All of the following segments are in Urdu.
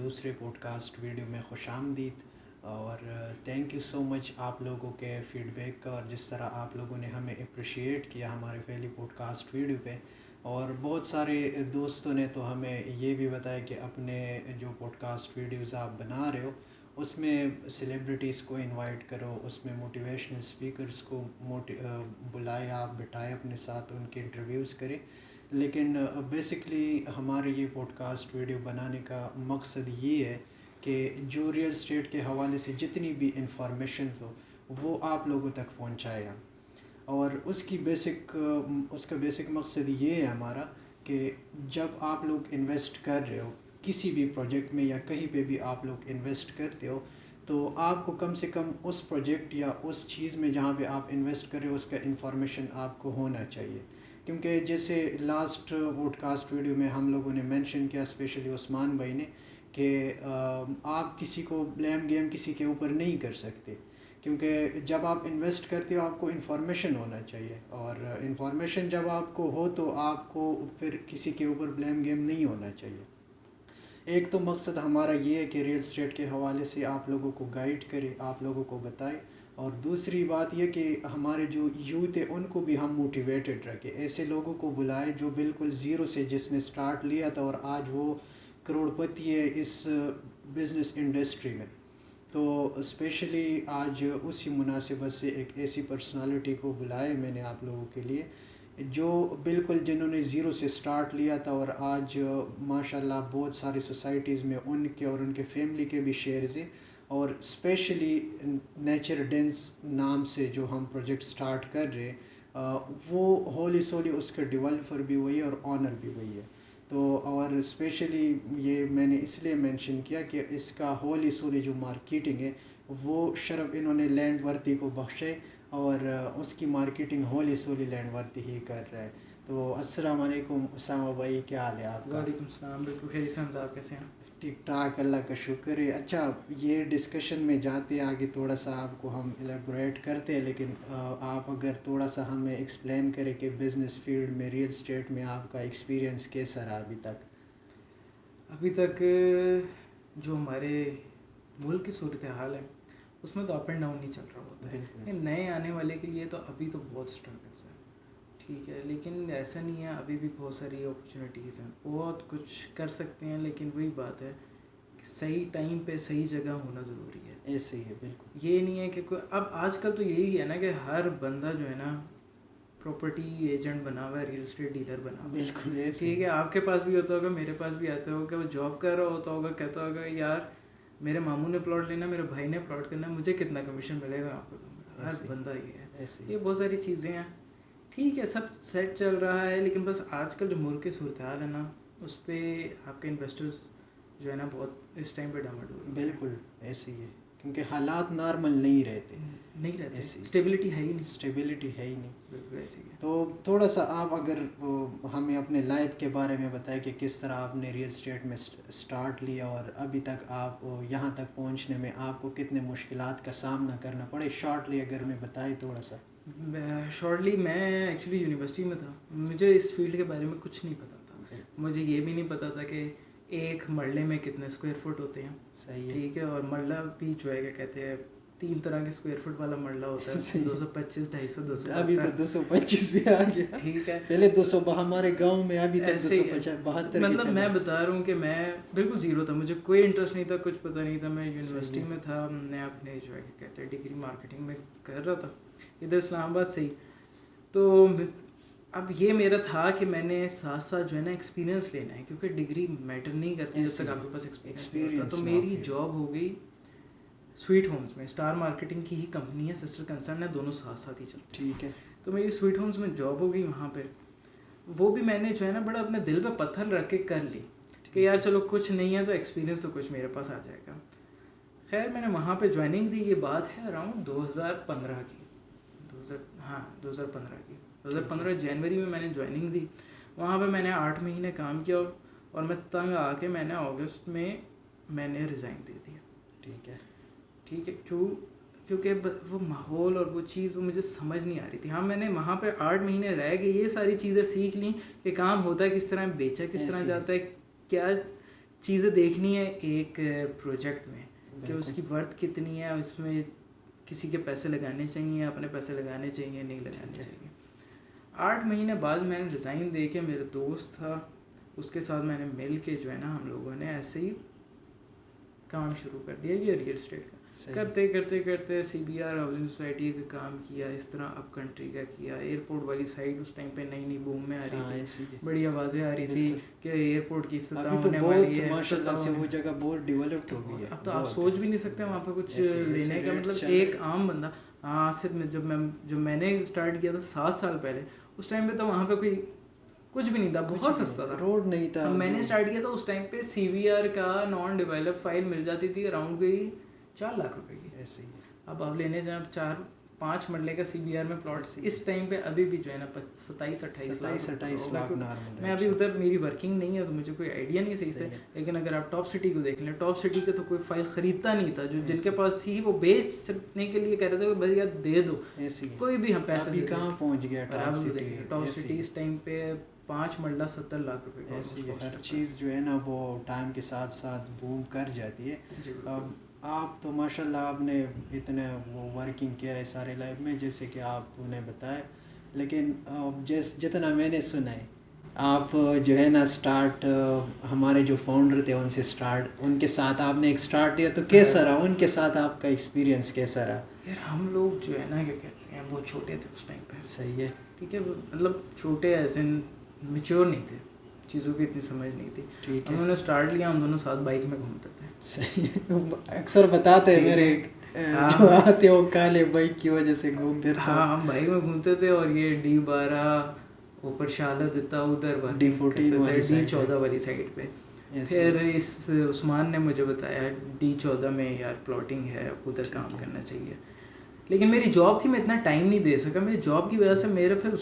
دوسرے پوڈ کاسٹ ویڈیو میں خوش آمدید. اور تھینک یو سو مچ آپ لوگوں کے فیڈ بیک کا، اور جس طرح آپ لوگوں نے ہمیں اپریشیٹ کیا ہمارے پہلی پوڈ کاسٹ ویڈیو پہ. اور بہت سارے دوستوں نے تو ہمیں یہ بھی بتایا کہ اپنے جو پوڈ کاسٹ ویڈیوز آپ بنا رہے ہو اس میں سیلیبریٹیز کو انوائٹ کرو، اس میں موٹیویشنل اسپیکرز کو بلائے، آپ بٹھائے اپنے ساتھ، ان کے انٹرویوز کریں. لیکن بیسکلی ہمارے یہ پوڈ کاسٹ ویڈیو بنانے کا مقصد یہ ہے کہ جو ریئل اسٹیٹ کے حوالے سے جتنی بھی انفارمیشنز ہو وہ آپ لوگوں تک پہنچائے ہم. اور اس کا بیسک مقصد یہ ہے ہمارا کہ جب آپ لوگ انویسٹ کر رہے ہو کسی بھی پروجیکٹ میں یا کہیں پہ بھی آپ لوگ انویسٹ کرتے ہو، تو آپ کو کم سے کم اس پروجیکٹ یا اس چیز میں جہاں پہ آپ انویسٹ کر رہے ہو اس کا انفارمیشن آپ کو ہونا چاہیے. کیونکہ جیسے لاسٹ پوڈ کاسٹ ویڈیو میں ہم لوگوں نے مینشن کیا، اسپیشلی عثمان بھائی نے، کہ آپ کسی کو بلیم گیم کسی کے اوپر نہیں کر سکتے. کیونکہ جب آپ انویسٹ کرتے ہو آپ کو انفارمیشن ہونا چاہیے، اور انفارمیشن جب آپ کو ہو تو آپ کو پھر کسی کے اوپر بلیم گیم نہیں ہونا چاہیے. ایک تو مقصد ہمارا یہ ہے کہ ریئل اسٹیٹ کے حوالے سے آپ لوگوں کو گائیڈ کرے، آپ لوگوں کو بتائے. اور دوسری بات یہ کہ ہمارے جو یوتھ ہے ان کو بھی ہم موٹیویٹڈ رکھے، ایسے لوگوں کو بلائے جو بالکل زیرو سے، جس نے سٹارٹ لیا تھا اور آج وہ کروڑ پتی ہے اس بزنس انڈسٹری میں. تو اسپیشلی آج اسی مناسبت سے ایک ایسی پرسنالٹی کو بلائے میں نے آپ لوگوں کے لیے، جو بالکل جنہوں نے زیرو سے سٹارٹ لیا تھا اور آج ماشاءاللہ بہت ساری سوسائٹیز میں ان کے اور ان کے فیملی کے بھی شیئرز ہیں. اور اسپیشلی نیچر ڈینس نام سے جو ہم پروجیکٹ سٹارٹ کر رہے وہ ہولی سولی اس کا ڈیولپر بھی وہی ہے اور آنر بھی وہی ہے. تو اور اسپیشلی یہ میں نے اس لیے مینشن کیا کہ اس کا ہولی سولی جو مارکیٹنگ ہے وہ شرف انہوں نے لینڈ ورتی کو بخشے، اور اس کی مارکیٹنگ ہولی سولی لینڈ ورتی ہی کر رہا ہے. تو السلام علیکم اسامہ بھائی، کیا حال ہے آپ کا؟ وعلیکم السلام، بالکل خیریت سے. آپ کیسے ہیں؟ ٹھیک ٹھاک، اللہ کا شکر ہے. اچھا، یہ ڈسکشن میں جاتے ہیں آگے تھوڑا سا آپ کو ہم ایلیبوریٹ کرتے ہیں، لیکن آپ اگر تھوڑا سا ہمیں ایکسپلین کریں کہ بزنس فیلڈ میں ریئل اسٹیٹ میں آپ کا ایکسپیرینس کیسا رہا ابھی تک؟ ابھی تک جو ہمارے ملک کی صورتحال ہے اس میں تو اپ اینڈ ڈاؤن نہیں چل رہا ہوتا ہے. بالکل. نئے آنے والے کے لیے تو ابھی تو بہت اسٹرگلس ہے، ٹھیک ہے، لیکن ایسا نہیں ہے، ابھی بھی بہت ساری اپرچونیٹیز ہیں، بہت کچھ کر سکتے ہیں. لیکن وہی بات ہے کہ صحیح ٹائم پہ صحیح جگہ ہونا ضروری ہے. ایسے ہی ہے، بالکل. یہ نہیں ہے کہ کوئی، اب آج کل تو یہی ہے نا کہ ہر بندہ جو ہے نا پراپرٹی ایجنٹ بنا ہوا ہے، ریئل اسٹیٹ ڈیلر بنا ہوا ہے. بالکل ایسے ٹھیک ہے، آپ کے پاس بھی ہوتا ہوگا، میرے پاس بھی آتا ہوگا. وہ جاب کر رہا ہوتا ہوگا، کہتا ہوگا یار میرے ماموں نے پلاٹ لینا، میرے بھائی نے پلاٹ کرنا، مجھے کتنا کمیشن ملے گا آپ کو دوں گا. ہر بندہ یہ ہے. یہ بہت ساری چیزیں ہیں، ٹھیک ہے، سب سیٹ چل رہا ہے. لیکن بس آج کل جو ملک کی صورتحال ہے نا اس پہ آپ کے انویسٹرز جو ہے نا بہت اس ٹائم پہ ڈامڈول. بالکل ایسے ہی ہے، کیونکہ حالات نارمل نہیں رہتے، اسٹیبلٹی ہے ہی نہیں. اسٹیبلٹی ہے ہی نہیں. بالکل ایسی ہے. تو تھوڑا سا آپ اگر ہمیں اپنے لائف کے بارے میں بتائیں کہ کس طرح آپ نے ریئل اسٹیٹ میں سٹارٹ لیا اور ابھی تک آپ یہاں تک پہنچنے میں آپ کو کتنے مشکلات کا سامنا کرنا پڑے، شارٹلی اگر میں بتائیں تھوڑا سا. شارٹلی میں ایکچولی یونیورسٹی میں تھا، مجھے اس فیلڈ کے بارے میں کچھ نہیں پتا تھا. مجھے یہ بھی نہیں پتا تھا کہ ایک مرلے میں کتنے اسکوائر فٹ ہوتے ہیں. صحیح ہے. ٹھیک ہے، اور مرلہ بھی جو ہے کیا کہتے ہیں 3 طرح کے اسکوائر فٹ والا مرلہ ہوتا ہے، 225، 250، 200. ابھی تو 225 بھی آ گیا. ٹھیک ہے، پہلے 200 ہمارے گاؤں میں، ابھی تک 272. مطلب میں بتا رہا ہوں کہ میں بالکل زیرو تھا، مجھے کوئی انٹرسٹ نہیں تھا، کچھ پتہ نہیں تھا. میں یونیورسٹی میں تھا، میں اپنے جو ہے کیا کہتے ہیں ڈگری مارکیٹنگ میں کر رہا تھا ادھر اسلام آباد سے ہی. تو اب یہ میرا تھا کہ میں نے ساتھ ساتھ جو ہے نا ایکسپیرینس لینا ہے، کیونکہ ڈگری میٹر نہیں کرتی جب تک آپ کے پاس ایکسپیرینس ہوتا. تو میری جاب ہو گئی سویٹ ہومز میں، اسٹار مارکیٹنگ کی ہی کمپنی ہے، سسٹر کنسرن ہے، دونوں ساتھ ساتھ ہی چلتے. ٹھیک ہے. تو میری سویٹ ہومز میں جاب ہو گئی وہاں پہ. وہ بھی میں نے جو ہے نا بڑا اپنے دل پہ پتھر رکھ کے کر لی کہ یار چلو کچھ نہیں ہے تو ایکسپیرینس تو کچھ میرے پاس آ جائے گا. خیر میں نے وہاں پہ جوائننگ دی. یہ بات ہے اراؤنڈ 2015 کی، 2015 جنوری میں نے جوائننگ دی. وہاں پہ میں نے 8 مہینے کام کیا اور میں تنگ آ کے میں نے اگست میں نے ریزائن دے دیا. ٹھیک ہے، کیونکہ وہ ماحول اور وہ چیز وہ مجھے سمجھ نہیں آ رہی تھی. ہاں میں نے وہاں پہ 8 مہینے رہ کے یہ ساری چیزیں سیکھ لیں کہ کام ہوتا ہے کس طرح، بیچا کس طرح جاتا ہے، کیا چیزیں دیکھنی ہے ایک پروجیکٹ میں کہ اس کی ورتھ کتنی ہے, اس میں کسی کے پیسے لگانے چاہیے, اپنے پیسے لگانے چاہیے, نہیں لگانے چاہیے. 8 مہینے بعد میں نے ریزائن دے کے, میرے دوست تھا اس کے ساتھ میں نے مل کے جو ہے نا ہم لوگوں نے ایسے ہی کام شروع کر دیا یہ ریئل اسٹیٹ کا. کرتے کرتے کرتے C B R housing society کا کام کیا, اس طرح اپ کنٹری کا کیا. ایئرپورٹ والی سائڈ اس ٹائم پہ نئی نئی بوم میں آ رہی تھی, بڑی آوازیں آ رہی تھی کہ ایئرپورٹ کی افتتاح ہونے والی ہے, ماشاءاللہ سے وہ جگہ بہت ڈیولپڈ ہو گئی ہے. اب تو آپ سوچ بھی نہیں سکتے وہاں پہ کچھ لینے کا, مطلب ایک عام بندہ آصف میں جب میں نے اسٹارٹ کیا تھا 7 سال پہلے, اس ٹائم پہ تو وہاں پہ کوئی کچھ بھی نہیں تھا, بہت سستا تھا, روڈ نہیں تھا. میں نے اسٹارٹ کیا تھا اس ٹائم پہ سی وی آر کا نان ڈیولپ فائل مل جاتی تھی اراؤنڈ کوئی 4 لاکھ روپے کی. ایسے ہی اب آپ لینے جائیں 4-5 مرلے کا سی بی آر میں پلاٹ اس ٹائم پہ ابھی بھی جو ہے نا 27-28 لاکھ نارمل. میں ابھی ادھر میری ورکنگ نہیں ہے تو مجھے کوئی آئیڈیا نہیں صحیح سے, لیکن اگر آپ ٹاپ سٹی کو دیکھ لیں, ٹاپ سٹی کا تو کوئی فائل خریدتا نہیں تھا, جو جن کے پاس تھی وہ بیچنے کے لیے کہہ رہے تھے بھائی یار دے دو, کوئی بھی ہم پیسہ ابھی کہاں پہنچ گیا ٹاپ سٹی اس ٹائم پہ 5 مرلہ 70 لاکھ روپے کا. ایسی ہر چیز جو ہے نا وہ ٹائم کے ساتھ ساتھ بوم کر جاتی ہے. آپ تو ماشاء اللہ آپ نے اتنے وہ ورکنگ کیا ہے سارے لائف میں جیسے کہ آپ نے بتایا, لیکن جتنا میں نے سنا ہے آپ جو ہے نا اسٹارٹ ہمارے جو فاؤنڈر تھے ان سے ان کے ساتھ آپ نے ایک اسٹارٹ کیا, تو کیسا رہا ان کے ساتھ آپ کا ایکسپیرینس کیسا رہا؟ یار ہم لوگ جو ہے نا کیا کہتے ہیں وہ چھوٹے تھے اس ٹائم پہ. صحیح ہے, ٹھیک ہے, مطلب چھوٹے ایز ان میچور نہیں تھے, چیزوں کی اتنی سمجھ نہیں تھی. ٹھیک ہے, ہم نے اسٹارٹ لیا, ہم دونوں ساتھ بائک میں گھومتے تھے. صحیح, اکثر بتاتے ہیں میرے جو آتے وہ کالے بائک کی وجہ سے گھوم پھرتا. ہاں ہم بائک میں گھومتے تھے, اور یہ D12 اوپر شالہ دیتا, ادھر D14 والی سائڈ پہ. پھر اس عثمان نے مجھے بتایا D14 میں یار پلاٹنگ ہے, ادھر کام کرنا چاہیے. لیکن میری جاب تھی, میں اتنا ٹائم نہیں دے سکا. میری جاب کی وجہ سے میرے پھر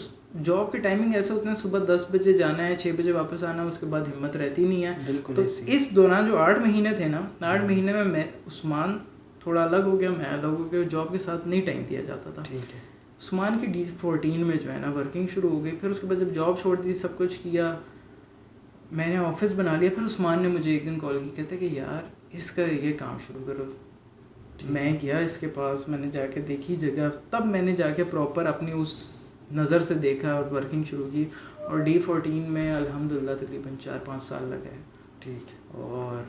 جاب کی ٹائمنگ ایسے ہوتے ہیں, صبح 10 بجے جانا ہے, 6 بجے واپس آنا ہے, اس کے بعد ہمت رہتی نہیں ہے. تو اس دوران جو 8 مہینے تھے نا, 8 مہینے میں عثمان تھوڑا الگ ہو گیا, میں الگ ہو گیا, جاب کے ساتھ نہیں ٹائم دیا جاتا تھا. عثمان کی D14 میں جو ہے نا ورکنگ شروع ہو گئی. پھر اس کے بعد جب جاب چھوڑ دی, سب کچھ کیا, میں نے آفس بنا لیا. پھر عثمان نے مجھے ایک دن کال کی, کہتے کہ یار اس کا یہ کام شروع کرو. میں گیا اس کے پاس, میں نے جا کے دیکھی جگہ, تب میں نے جا کے پراپر اپنی اس نظر سے دیکھا اور ورکنگ شروع کی. اور D14 میں الحمدللہ تقریباً 4-5 سال لگے. ٹھیک, اور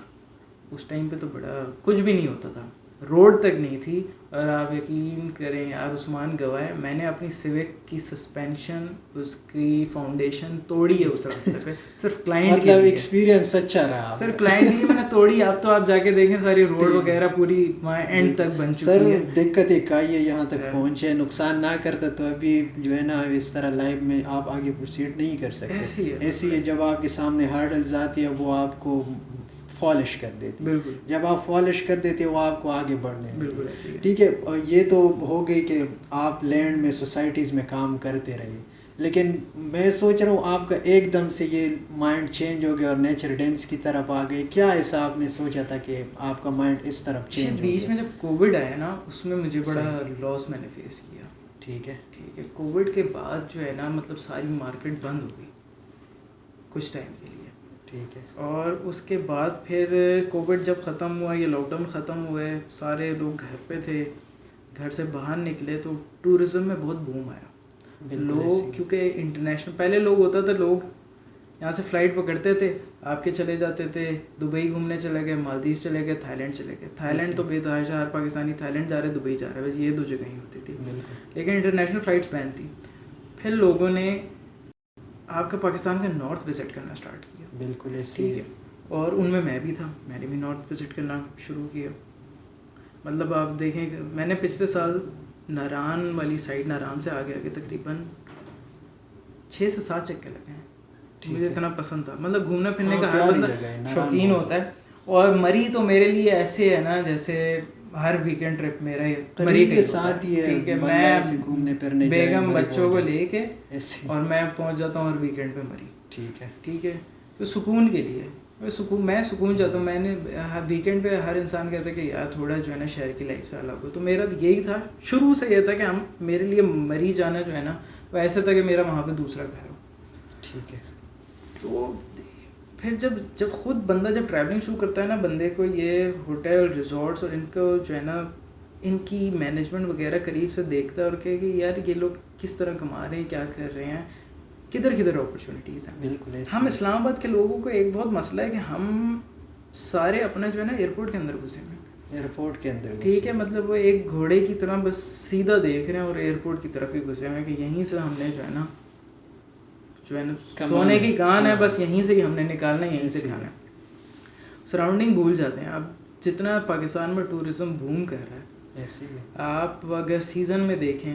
اس ٹائم پہ تو بڑا کچھ بھی نہیں ہوتا تھا, روڈ تک نہیں تھی. اور آپ یقین کریں یار, عثمان گواہ ہے, میں نے اپنی سوک کی سسپینشن, اس کی فاؤنڈیشن توڑی ہے اس راستے پہ, صرف کلائنٹ کے لیے. ایکسپیرینس اچھا رہا, صرف کلائنٹ کی میں نے توڑی. اب تو آپ جا کے دیکھیں ساری روڈ وغیرہ پوری وہاں اینڈ تک بن چکی ہے. دقت ایک آئی ہے یہاں تک پہنچے, نقصان نہ کرتا تو ابھی جو ہے نا اس طرح لائف میں آپ آگے پروسیڈ نہیں کر سکتے. ایسی ہے جب آپ کے سامنے ہارڈلز آتی ہے وہ آپ کو فالش کر دیتی. بالکل, جب آپ فالش کر دیتے وہ آپ کو آگے بڑھنے. بالکل ایسے ہی. ٹھیک ہے, اور یہ تو ہو گئی کہ آپ لینڈ میں سوسائٹیز میں کام کرتے رہے, لیکن میں سوچ رہا ہوں آپ کا ایک دم سے یہ مائنڈ چینج ہو گیا اور نیچر ڈینس کی طرف آ گئے. کیا ایسا آپ نے سوچا تھا کہ آپ کا مائنڈ اس طرف چینج ہو گیا؟ بیچ میں جب کووڈ آیا نا, اس میں مجھے بڑا لاس میں نے فیس کیا. ٹھیک ہے, کووڈ کے بعد جو ہے نا مطلب ساری مارکیٹ بند ہو گئی کچھ ٹائم کے لیے. ٹھیک ہے, اور اس کے بعد پھر کووڈ جب ختم ہوا, یہ لاک ڈاؤن ختم ہوئے, سارے لوگ گھر پہ تھے, گھر سے باہر نکلے, تو ٹورزم میں بہت بوم آیا. لوگ کیونکہ انٹرنیشنل پہلے لوگ ہوتا تھا, لوگ یہاں سے فلائٹ پکڑتے تھے, آپ کے چلے جاتے تھے, دبئی گھومنے چلے گئے, مالدیو چلے گئے, تھائی لینڈ چلے گئے. تھائی لینڈ تو بے تحاشا ہر پاکستانی تھائی لینڈ جا رہے, دبئی جا رہے, بس یہ 2 جگہیں ہوتی تھی. لیکن انٹرنیشنل فلائٹس بین تھی. پھر لوگوں نے آپ کا پاکستان کا نارتھ وزٹ کرنا اسٹارٹ کیا. بالکل ایسے, ٹھیک ہے, اور ان میں بھی تھا, میں نے بھی نارتھ وزٹ کرنا شروع کیا. مطلب آپ دیکھیں کہ میں نے پچھلے سال ناران والی سائڈ, ناران سے آگے آگے تقریباً 6 سے 7 چکر لگے ہیں. مجھے اتنا پسند تھا, مطلب گھومنے پھرنے کا ہر بندہ شوقین ہوتا ہے. اور مری تو میرے لیے ایسے ہے نا جیسے ہر ویکینڈ ٹرپ میرا مری کے ساتھ ہی ہے. ٹھیک ہے, میں بیگم بچوں کو لے کے اور میں پہنچ جاتا ہوں ہر ویکینڈ پہ مری. ٹھیک ہے, ٹھیک ہے, تو سکون کے لیے میں سکون چاہتا ہوں. میں نے ویکینڈ پہ ہر انسان کہتا ہے کہ یار تھوڑا جو ہے نا شہر کی لائف سے الگ ہو. تو میرا یہی تھا, شروع سے یہ تھا کہ میرے لیے مری جانا جو ہے نا وہ ایسا تھا کہ میرا وہاں پہ دوسرا گھر ہو. ٹھیک ہے, تو پھر جب خود بندہ جب ٹریولنگ شروع کرتا ہے نا، بندے کو یہ ہوٹل ریزورٹس اور ان کو جو ہے نا ان کی مینجمنٹ وغیرہ قریب سے دیکھتا ہے اور کہ یار یہ لوگ کس طرح کما رہے ہیں، کیا کر رہے ہیں، کدھر کدھر اپرچونیٹیز ہیں. بالکل. ہم اسلام آباد کے لوگوں کو ایک بہت مسئلہ ہے کہ ہم سارے اپنا جو ہے نا ایئرپورٹ کے اندر گھسے ہیں. ایئرپورٹ کے اندر ٹھیک ہے، مطلب وہ ایک گھوڑے کی طرح بس سیدھا دیکھ رہے ہیں اور ایئرپورٹ کی طرف ہی گھسے ہوئے ہیں کہ یہیں سے ہم نے جو ہے نا سونے کی کان ہے، بس یہیں سے ہی ہم نے نکالنا ہے، یہیں سے کھانا ہے. سراؤنڈنگ بھول جاتے ہیں. اب جتنا پاکستان میں ٹورزم بوم کر رہا ہے، آپ اگر سیزن میں دیکھیں،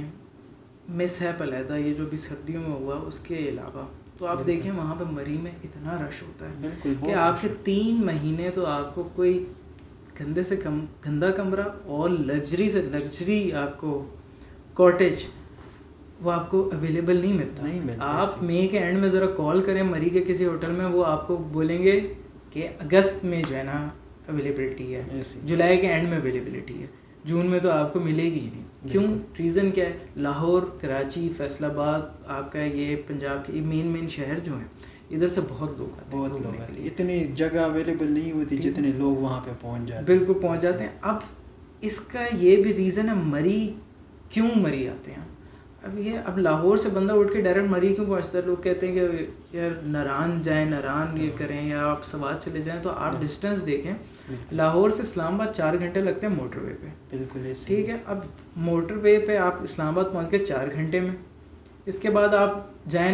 مس ہے علیحدہ یہ جو بھی سردیوں میں ہوا اس کے علاوہ، تو آپ دیکھیں وہاں پہ مری میں اتنا رش ہوتا ہے کہ آپ کے 3 مہینے تو آپ کو کوئی گندے سے گندا کمرہ اور لگژری سے لگژری آپ کو کاٹیج وہ آپ کو اویلیبل نہیں ملتا. آپ مئی کے اینڈ میں ذرا کال کریں مری کے کسی ہوٹل میں، وہ آپ کو بولیں گے کہ اگست میں جو ہے نا اویلیبلٹی ہے، جولائی کے اینڈ میں اویلیبلٹی ہے، جون میں تو آپ کو ملے گی ہی نہیں. کیوں؟ ریزن کیا ہے؟ لاہور، کراچی، فیصل آباد، آپ کا یہ پنجاب کے مین شہر جو ہیں، ادھر سے بہت لوگ آتے ہیں گھومنے کے لیے. اتنی جگہ اویلیبل نہیں ہوتی جتنے لوگ وہاں پہ پہنچ جاتے ہیں. بالکل پہنچ جاتے ہیں. اب اس کا یہ بھی ریزن ہے مری کیوں مری آتے ہیں. اب لاہور سے بندہ اٹھ کے ڈائریکٹ مری کیوں پہنچتا ہے؟ لوگ کہتے ہیں کہ یار ناران جائیں، ناران یہ کریں، یا آپ سوات چلے جائیں. تو آپ ڈسٹینس دیکھیں، لاہور سے اسلام آباد 4 گھنٹے لگتے ہیں موٹر وے پہ. بالکل ٹھیک ہے. اب موٹر وے پہ آپ اسلام آباد پہنچ گئے 4 گھنٹے میں. اس کے بعد آپ جائیں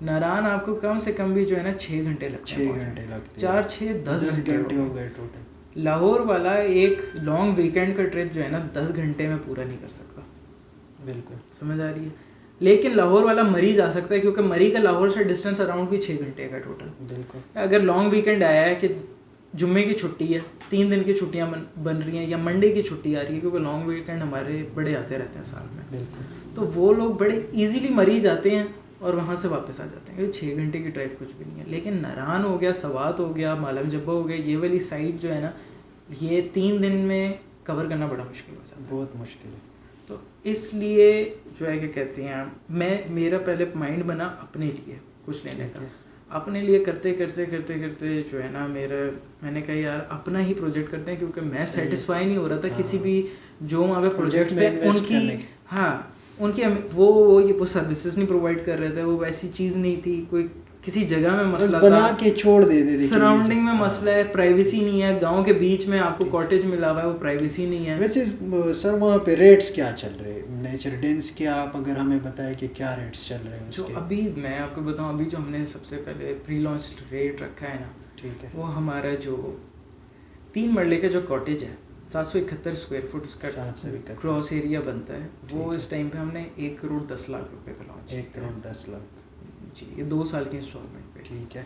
ناران آپ کو کم سے کم بھی جو ہے نا 6 گھنٹے لگتے ہیں. 6 گھنٹے لگتے ہیں. 4 6 10 گھنٹے ہو گئے ٹوٹل. لاہور والا ایک لانگ ویکینڈ کا ٹرپ جو ہے نا 10 گھنٹے میں پورا نہیں کر سکتا. بالکل سمجھ آ رہی ہے. لیکن لاہور والا مری جا سکتا ہے کیونکہ مری کا لاہور سے ڈسٹینس اراؤنڈ بھی 6 گھنٹے کا ٹوٹل. بالکل. اگر لانگ ویکینڈ آیا ہے کہ جمعے کی چھٹی ہے، 3 دن کی چھٹیاں بن رہی ہیں، یا منڈے کی چھٹی آ رہی ہے، کیونکہ لانگ ویکینڈ ہمارے بڑے آتے رہتے ہیں سال میں. بالکل. تو وہ لوگ بڑے ایزیلی مری جاتے ہیں اور وہاں سے واپس آ جاتے ہیں. 6 گھنٹے کی ڈرائیو کچھ بھی نہیں ہے. لیکن ناران ہو گیا، سوات ہو گیا، مالم جبہ ہو گیا، یہ والی سائڈ جو ہے نا، یہ 3 دن میں کور کرنا بڑا مشکل ہو جاتا ہے. بہت مشکل ہے. تو اس لیے جو ہے کہ کہتے ہیں میرا پہلے مائنڈ بنا اپنے لیے کچھ لینے کا. اپنے لیے کرتے جو ہے نا میں نے کہا یار اپنا ہی پروجیکٹ کرتے ہیں، کیونکہ میں سیٹسفائی نہیں ہو رہا تھا کسی بھی جو وہاں پہ پروجیکٹس تھے ان کی وہ سروسز نہیں پرووائڈ کر رہے تھے. وہ ویسی چیز نہیں تھی، کوئی کسی جگہ میں مسئلہ بنا کے چھوڑ دیتے تھے. سراؤنڈنگ میں مسئلہ ہے، پرائیویسی نہیں ہے. گاؤں کے بیچ میں آپ کو کاٹیج ملا ہوا ہے، وہ پرائیویسی نہیں ہے. ویسے سر وہاں پہ ریٹس کیا چل رہے نیچر ڈینس کے؟ آپ اگر ہمیں بتائیں کہ کیا ریٹس چل رہے ہیں اس جو کے. ابھی میں آپ کو بتاؤں، ابھی جو ہم نے سب سے پہلے پری لانچ ریٹ رکھا ہے نا، ٹھیک ہے، وہ ہمارا جو 3 مرلے کا جو کاٹیج ہے 771 اسکوائر فٹ اس کا کراس ایریا بنتا ہے، وہ اس ٹائم پہ ہم نے 1 کروڑ 10 لاکھ روپے کا لانچ. 1 کروڑ 10 لاکھ جی، یہ 2 سال کی انسٹالمنٹ پہ. ٹھیک ہے.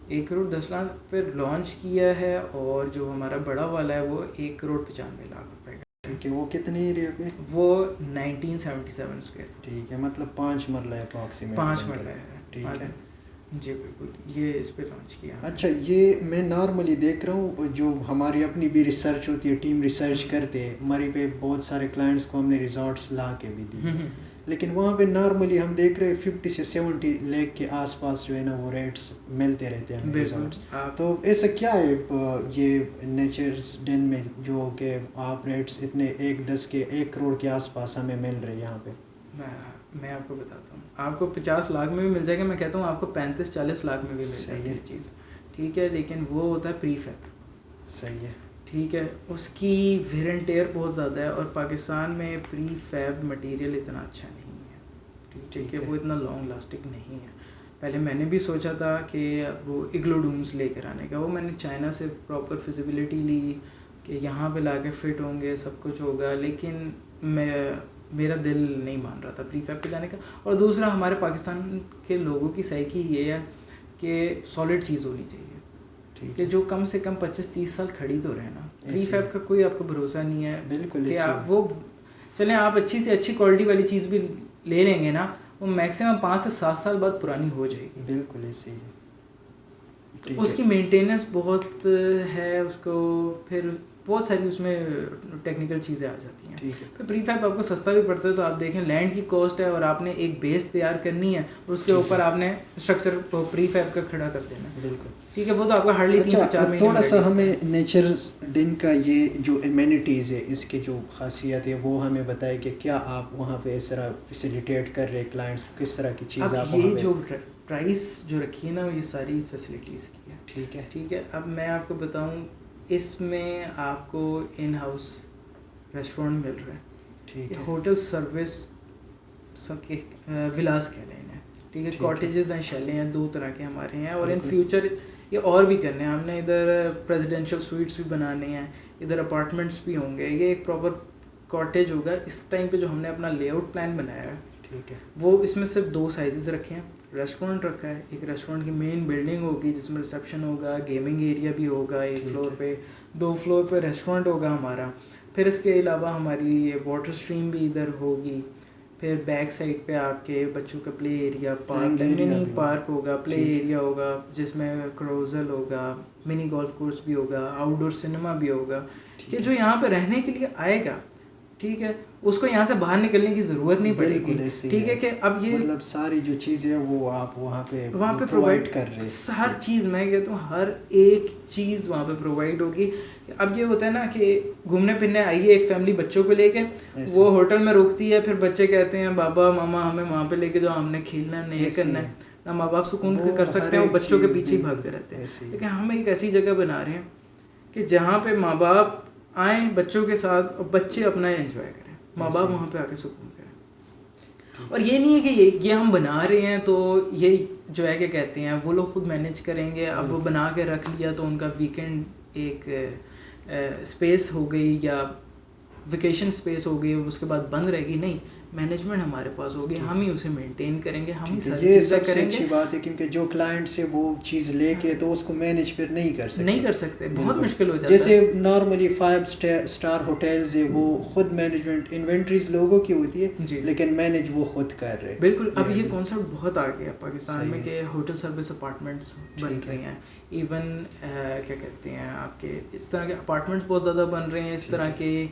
1 کروڑ 10 لاکھ پہ لانچ کیا ہے. اور جو ہمارا بڑا والا ہے وہ 1 کروڑ 95 لاکھ روپے کا. ٹھیک ہے. وہ کتنے ایریا پہ؟ وہ 1977 اسکوائر. ٹھیک ہے، مطلب 5 مرلہ ہے اپروکسیمیٹ. 5 مرلہ ہے. ٹھیک ہے جی بالکل، یہ اس پہ لانچ کیا. اچھا، یہ میں نارملی دیکھ رہا ہوں جو ہماری اپنی بھی ریسرچ ہوتی ہے، ٹیم ریسرچ کرتے ہیں مری پہ. بہت سارے کلائنٹس کو ہم نے ریزورٹس لا کے بھی دی، لیکن وہاں پہ نارملی ہم دیکھ رہے 50 سے 70 لیک کے آس پاس جو ہے نا وہ ریٹس ملتے رہتے ہیں ریزورٹس. تو ایسا کیا ہے یہ نیچرز ڈین میں جو کہ آپ ریٹس اتنے 1 کروڑ کے آس پاس ہمیں مل رہے ہیں یہاں پہ؟ میں آپ کو بتاتا ہوں، آپ کو 50 لاکھ میں بھی مل جائے گا. میں کہتا ہوں آپ کو 35-40 لاکھ میں بھی مل جائے گی چیز. ٹھیک ہے، لیکن وہ ہوتا ہے پری فیب. صحیح ہے. ٹھیک ہے، اس کی ویئر اینڈ ٹیئر بہت زیادہ ہے، اور پاکستان میں پری فیب مٹیریل اتنا اچھا نہیں ہے. ٹھیک ہے، وہ اتنا لانگ لاسٹنگ نہیں ہے. پہلے میں نے بھی سوچا تھا کہ وہ اگلوڈومس لے کر آنے کا، وہ میں نے چائنا سے پراپر فیزیبلٹی لی کہ یہاں پہ لا کے فٹ ہوں گے، سب کچھ ہوگا، لیکن میرا دل نہیں مان رہا تھا پری فیب پہ جانے کا. اور دوسرا ہمارے پاکستان کے لوگوں کی سائیکی یہ ہے کہ سالڈ چیز ہونی چاہیے، کہ جو کم سے کم 25-30 سال کھڑی تو رہنا. پری فیب کا کوئی آپ کو بھروسہ نہیں ہے. بالکل. کہ آپ وہ چلیں آپ اچھی سے اچھی کوالٹی والی چیز بھی لے لیں گے نا، وہ میکسیمم 5 سے 7 سال بعد پرانی ہو جائے گی. بالکل ایسے ہی. اس کی مینٹیننس بہت ہے، اس کو پھر بہت ساری اس میں ٹیکنیکل چیزیں آ جاتی ہیں. ٹھیک ہے. پھر پری فیب آپ کو سستا بھی پڑتا ہے. تو آپ دیکھیں لینڈ کی کاسٹ ہے اور آپ نے ایک بیس تیار کرنی ہے اور اس کے اوپر آپ نے اسٹرکچر پری فیب کا کھڑا کر دینا. بالکل ٹھیک ہے. وہ تو آپ کا ہارڈلی 3 سے 4 مہینے. تھوڑا سا ہمیں نیچر ڈن کا یہ جو ایمینٹیز ہے اس کی جو خاصیت ہے وہ ہمیں بتائے کہ کیا آپ وہاں پہ اس طرح فیسیلیٹیٹ کر رہے کلائنٹس کو, کس طرح کی چیز آپ اب وہاں یہ پہ. جو پرائس جو رکھی ہے نا یہ ساری فیسلٹیز کی ہے. ٹھیک ہے. ٹھیک ہے. اب میں آپ کو بتاؤں اس میں آپ کو ان ہاؤس ریسٹورینٹ مل رہا ہے. ٹھیک ہے. ہوٹل سروس سب کے ولاس کہہ رہے ہیں. ٹھیک ہے. کاٹیجز ہیں, شیلے ہیں, 2 طرح کے ہمارے ہیں. اور ان فیوچر یہ اور بھی کرنے ہیں ہم نے. ادھر پریزیڈینشیل سویٹس بھی بنانے ہیں, ادھر اپارٹمنٹس بھی ہوں گے. یہ ایک پراپر کاٹیج ہوگا. اس ٹائم پہ جو ہم نے اپنا لے آؤٹ پلان بنایا ہے ٹھیک ہے وہ اس میں صرف 2 سائزز رکھے ہیں. ریسٹورینٹ رکھا ہے, ایک ریسٹورینٹ کی مین بلڈنگ ہوگی جس میں ریسیپشن ہوگا, گیمنگ ایریا بھی ہوگا ایک فلور پہ, 2 فلور پہ ریسٹورینٹ ہوگا ہمارا. پھر اس کے علاوہ ہماری واٹر اسٹریم بھی ادھر ہوگی. پھر بیک سائڈ پہ آپ کے بچوں کا پلے ایریا, پارک, منی پارک ہوگا, پلے ایریا ہوگا جس میں کروزل ہوگا, منی گولف کورس بھی ہوگا, آؤٹ ڈور سنیما بھی ہوگا. کہ جو یہاں پہ رہنے کے لیے آئے گا ٹھیک ہے اس کو یہاں سے باہر نکلنے کی ضرورت نہیں پڑے گی. ٹھیک ہے کہ اب یہ مطلب ساری جو چیزیں وہ آپ وہاں پہ پرووائڈ کر رہے ہیں. ہر چیز میں کہتا ہوں ہر ایک چیز وہاں پہ پرووائڈ ہوگی. اب یہ ہوتا ہے نا کہ گھومنے پھرنے آئیے ایک فیملی بچوں کو لے کے, وہ ہوٹل میں رکتی ہے, پھر بچے کہتے ہیں بابا ماما ہمیں وہاں پہ لے کے جاؤ, ہم نے کھیلنا نہیں یہ کرنا ہے. نہ ماں باپ سکون کر سکتے ہیں, وہ بچوں کے پیچھے ہی بھاگتے رہتے ہیں. لیکن ہم ایک ایسی جگہ بنا رہے ہیں کہ جہاں پہ ماں باپ آئیں بچوں کے ساتھ اور بچے اپنا انجوائے کریں, ماں باپ وہاں پہ آ کے سکون کریں. اور یہ نہیں ہے کہ یہ ہم بنا رہے ہیں تو یہ جو ہے کہ کہتے ہیں وہ لوگ خود مینیج کریں گے. اب وہ بنا کے رکھ لیا تو ان کا ویکینڈ ایک اسپیس ہو گئی یا ویکیشن اسپیس ہو گئی, اس کے بعد بند رہے گی. نہیں, مینجمنٹ ہمارے پاس ہوگی, ہم ہی اسے مینٹین کریں گے, ہم ہی ساری یہ چیزیں سب سے کریں اچھی گے. بات ہے کیونکہ جو کلائنٹ سے وہ چیز لے کے تو اس کو مینیج پھر نہیں کر سکتے, بہت مشکل ہو جاتا ہے. جیسے نارملی 5 اسٹار ہوٹلز ہے وہ خود مینجمنٹ انوینٹریز لوگوں کی ہوتی ہے لیکن مینیج وہ خود کر رہے. بالکل. اب یہ کانسیپٹ بہت آ گیا پاکستان میں کہ ہوٹل سروس اپارٹمنٹس بن رہی ہیں. ایون کیا کہتے ہیں آپ کے اس طرح کے اپارٹمنٹس بہت زیادہ بن رہے ہیں اس طرح کے.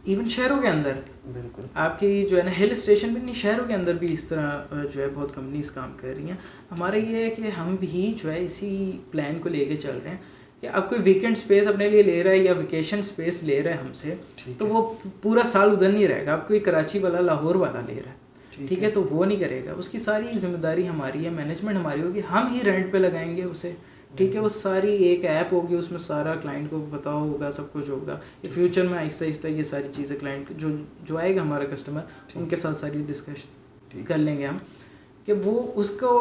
ایون شہروں کے اندر بالکل آپ کی جو ہے نا ہل اسٹیشن بھی نہیں, شہروں کے اندر بھی اس طرح جو ہے بہت کمپنیز کام کر رہی ہیں. ہمارا یہ ہے کہ ہم بھی جو ہے اسی پلان کو لے کے چل رہے ہیں کہ اب کوئی ویکینڈ اسپیس اپنے لیے لے رہا ہے یا ویکیشن اسپیس لے رہا ہے ہم سے تو وہ پورا سال ادھر نہیں رہے گا. اب کوئی کراچی والا لاہور والا لے رہا ہے ٹھیک ہے تو وہ نہیں کرے گا. اس کی ساری ذمہ داری ہماری ہے, مینجمنٹ ہماری ہوگی, ہم ہی رینٹ پہ لگائیں گے اسے. ٹھیک ہے. وہ ساری ایک ایپ ہوگی, اس میں سارا کلائنٹ کو پتا ہوگا, سب کچھ ہوگا. فیوچر میں آہستہ آہستہ یہ ساری چیزیں کلائنٹ جو آئے گا ہمارا کسٹمر ان کے ساتھ ساری ڈسکشن کر لیں گے ہم کہ وہ اس کو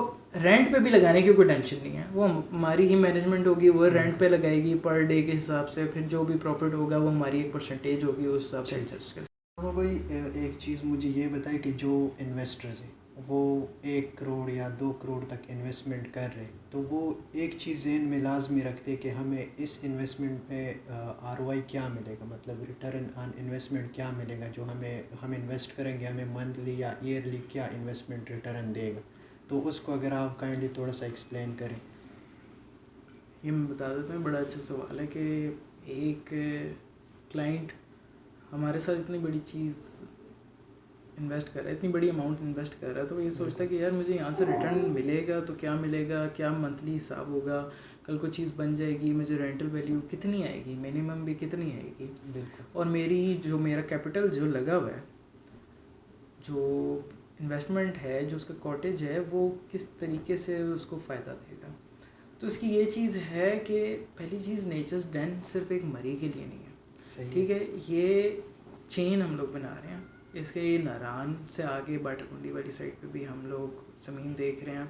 رینٹ پہ بھی لگانے کی کوئی ٹینشن نہیں ہے. وہ ہماری ہی مینجمنٹ ہوگی, وہ رینٹ پہ لگائے گی پر ڈے کے حساب سے. پھر جو بھی پروفٹ ہوگا وہ ہماری ایک پرسنٹیج ہوگی, اس حساب سے ایڈجسٹ کریں. ہاں بھائی, ایک چیز مجھے یہ بتائے کہ جو انویسٹرز ہیں وہ 1 کروڑ یا 2 کروڑ تک انویسٹمنٹ کر رہے تو وہ ایک چیز ذہن میں لازمی رکھتے کہ ہمیں اس انویسٹمنٹ پہ ROI کیا ملے گا, مطلب ریٹرن آن انویسٹمنٹ کیا ملے گا, جو ہم انویسٹ کریں گے ہمیں منتھلی یا ایئرلی کیا انویسٹمنٹ ریٹرن دے گا. تو اس کو اگر آپ کائنڈلی تھوڑا سا ایکسپلین کریں. یہ میں بتا دیتا ہوں, بڑا اچھا سوال ہے کہ ایک کلائنٹ ہمارے ساتھ اتنی بڑی چیز انویسٹ کر رہا ہے, اتنی بڑی اماؤنٹ انویسٹ کر رہا ہے, تو یہ سوچتا ہے کہ یار مجھے یہاں سے ریٹرن ملے گا تو کیا ملے گا, کیا منتھلی حساب ہوگا, کل کو چیز بن جائے گی مجھے رینٹل ویلیو کتنی آئے گی, منیمم بھی کتنی آئے گی. بالکل. اور میرا کیپٹل جو لگا ہوا ہے, جو انویسٹمنٹ ہے, جو اس کا کاٹیج ہے, وہ کس طریقے سے اس کو فائدہ دے گا. تو اس کی یہ چیز ہے کہ پہلی چیز نیچرز ڈین صرف ایک مری کے لیے نہیں ہے. ٹھیک ہے. یہ چین ہم لوگ بنا رہے ہیں. اس کے ناران سے آگے باٹا کنڈی والی سائڈ پہ بھی ہم لوگ زمین دیکھ رہے ہیں,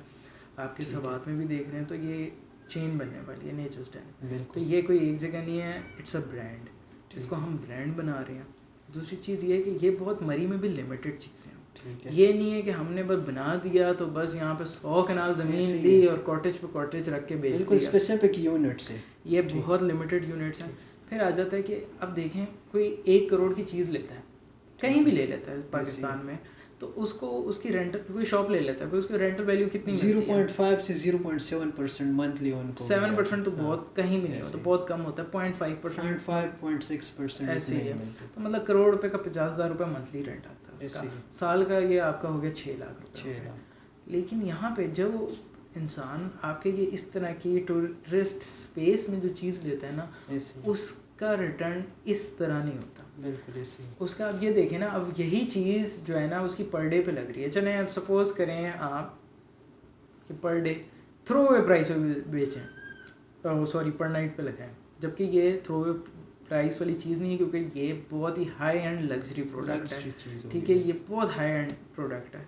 آپ کے سوات میں بھی دیکھ رہے ہیں. تو یہ چین بننے والی ہے نیچرز ڈین. تو یہ کوئی ایک جگہ نہیں ہے, اٹس اے برانڈ. اس کو ہم برانڈ بنا رہے ہیں. دوسری چیز یہ ہے کہ یہ بہت مری میں بھی لمیٹڈ چیزیں ہیں. یہ نہیں ہے کہ ہم نے بس بنا دیا تو بس یہاں پہ 100 کنال زمین لی اور کاٹیج پہ کاٹیج رکھ کے بیچ دیا. بالکل اسپیسیفک یونٹس ہیں, یہ بہت لمیٹڈ یونٹس ہیں. پھر آ جاتا ہے کہ اب دیکھیں کوئی 1 کروڑ کی چیز لیتا ہے, کہیں بھی لے لیتا ہے پاکستان میں, تو اس کو اس کی رینٹ کوئی شاپ لے لیتا ہے کوئی اس کی رینٹل ویلیو کتنی 0.5 سے 0.7% منتھلی ان کو 7% تو بہت کہیں بھی نہیں ہوتا بہت کم ہوتا ہے 0.5% 0.6% ایسے ہی ہے تو مطلب کروڑ روپے کا 50,000 روپے منتھلی رینٹ آتا ہے اس کا سال کا یہ آپ کا ہو گیا 6 لاکھ روپے لیکن یہاں پہ جب انسان آپ کے یہ اس طرح کی ٹورسٹ اسپیس میں جو چیز لیتا ہے نا اس کا ریٹرن اس طرح نہیں ہوتا بالکل ایسے اس کا آپ یہ دیکھیں نا اب یہی چیز جو ہے نا اس کی پر ڈے پہ لگ رہی ہے چلیں اب سپوز کریں آپ کہ پر ڈے تھرو اوے پرائس پہ بیچیں سوری پر نائٹ پہ لگائیں جبکہ یہ تھرو اوے پرائس والی چیز نہیں ہے کیونکہ یہ بہت ہی ہائی اینڈ لگژری پروڈکٹ ہے ٹھیک ہے یہ بہت ہائی اینڈ پروڈکٹ ہے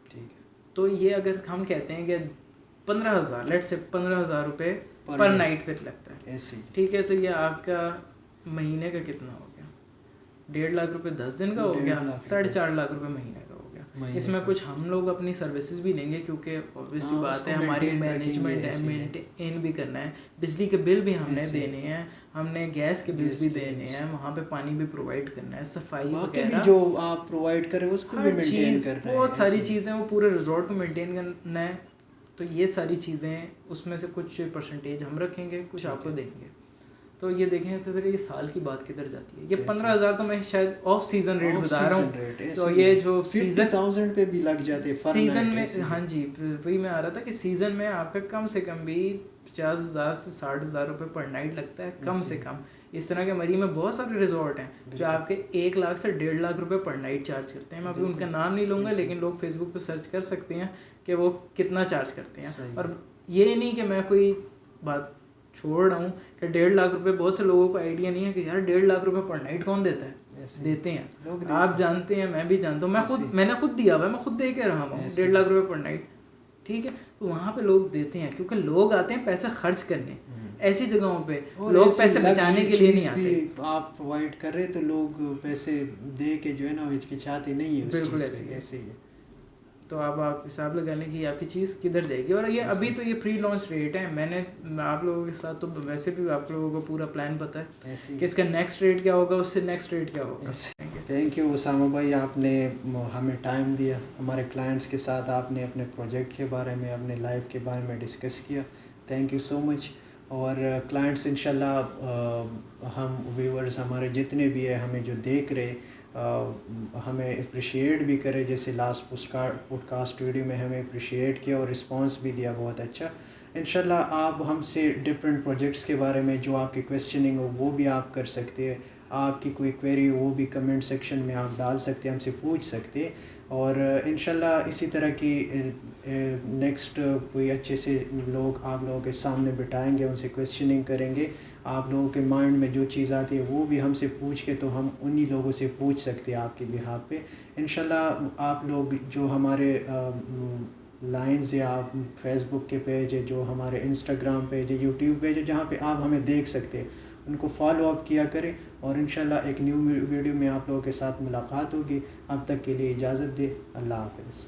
ٹھیک ہے تو یہ اگر ہم کہتے ہیں کہ 15,000 لیٹ سے 15,000 روپے پر نائٹ پہ لگتا ہے ٹھیک ہے تو یہ آپ کا مہینے کا کتنا ہو گیا 1.5 لاکھ روپے 10 دن کا ہو گیا 4.5 لاکھ روپے مہینے کا ہو گیا اس میں کچھ ہم لوگ اپنی سروسز بھی لیں گے کیونکہ اوبویسلی بات ہے ہماری مینجمنٹ ہے مینٹین بھی کرنا ہے بجلی کے بل بھی ہم نے دینے ہیں ہم نے گیس کے بلز بھی دینے ہیں وہاں پہ پانی بھی پرووائڈ کرنا ہے صفائی وغیرہ جو آپ پرووائڈ کریں اس کو بھی مینٹین کرنا ہے بہت ساری چیزیں وہ پورے ریزورٹ کو مینٹین کرنا ہے تو یہ ساری چیزیں اس میں سے کچھ پرسنٹیج ہم رکھیں گے کچھ آپ کو دیں گے تو یہ دیکھیں تو پھر یہ سال کی بات کدھر جاتی ہے یہ 15,000 تو میں شاید آف سیزن ریٹ بتا رہا ہوں تو یہ جو سیزن پہ بھی لگ جاتے سیزن میں ہاں جی وہی میں آ رہا تھا کہ سیزن میں آپ کا کم سے کم بھی 50,000 سے 60,000 روپے پر نائٹ لگتا ہے کم سے کم اس طرح کے مری میں بہت سارے ریزورٹ ہیں جو آپ کے 1 لاکھ سے 1.5 لاکھ روپے پر نائٹ چارج کرتے ہیں میں ابھی ان کا نام نہیں لوں گا لیکن لوگ فیس بک پہ سرچ کر سکتے ہیں کہ وہ کتنا چارج کرتے ہیں اور یہ نہیں کہ میں کوئی بات چھوڑ رہا ہوں کہ 1.5 لاکھ روپے بہت سے لوگوں کو آئیڈیا نہیں ہے کہ یار 1.5 لاکھ روپے پر نائٹ کون دیتا ہے دیتے ہیں آپ جانتے ہیں میں بھی جانتا ہوں میں نے خود دیا ہوا ہے میں خود دے کے رہا ہوں 1.5 لاکھ روپے پر نائٹ ٹھیک ہے تو وہاں پہ لوگ دیتے ہیں کیونکہ لوگ آتے ہیں پیسہ خرچ کرنے ایسی جگہوں پہ لوگ پیسے بچانے کے لیے نہیں آتے آپ پرووائڈ کر رہے تو لوگ پیسے دے کے جو ہے نا ہچکچاتے نہیں ہیں بالکل ایسے ہی تو اب آپ حساب لگا لیں کہ آپ کی چیز کدھر جائے گی اور یہ ابھی تو یہ پری لانچ ریٹ ہے میں نے آپ لوگوں کے ساتھ تو ویسے بھی آپ لوگوں کو پورا پلان پتہ ہے کہ اس کا نیکسٹ ریٹ کیا ہوگا اس سے نیکسٹ ریٹ کیا ہوگا تھینک یو اسامہ بھائی آپ نے ہمیں ٹائم دیا ہمارے کلائنٹس کے ساتھ آپ نے اپنے پروجیکٹ کے بارے میں اپنے لائف کے بارے میں ڈسکس کیا تھینک یو سو مچ اور کلائنٹس انشاءاللہ ہم ویورز ہمارے جتنے بھی ہیں ہمیں جو دیکھ رہے ہمیں اپریشیٹ بھی کرے جیسے لاسٹ پوڈ کاسٹ ویڈیو میں ہمیں اپریشیٹ کیا اور رسپانس بھی دیا بہت اچھا انشاءاللہ آپ ہم سے ڈفرینٹ پروجیکٹس کے بارے میں جو آپ کی کویسچننگ ہو وہ بھی آپ کر سکتے ہیں آپ کی کوئی کویری ہو وہ بھی کمنٹ سیکشن میں آپ ڈال سکتے ہیں ہم سے پوچھ سکتے اور انشاءاللہ اسی طرح کی نیکسٹ کوئی اچھے سے لوگ آپ لوگوں کے سامنے بٹھائیں گے ان سے کویسچننگ کریں گے آپ لوگوں کے مائنڈ میں جو چیز آتی ہے وہ بھی ہم سے پوچھ کے تو ہم انہی لوگوں سے پوچھ سکتے ہیں آپ کے بہاف پہ انشاءاللہ آپ لوگ جو ہمارے لائنز یا آپ فیس بک کے پیج ہے جو ہمارے انسٹاگرام پیج ہے یوٹیوب پیج ہے جہاں پہ آپ ہمیں دیکھ سکتے ہیں ان کو فالو اپ کیا کریں اور انشاءاللہ ایک نیو ویڈیو میں آپ لوگوں کے ساتھ ملاقات ہوگی اب تک کے لیے اجازت دے اللہ حافظ.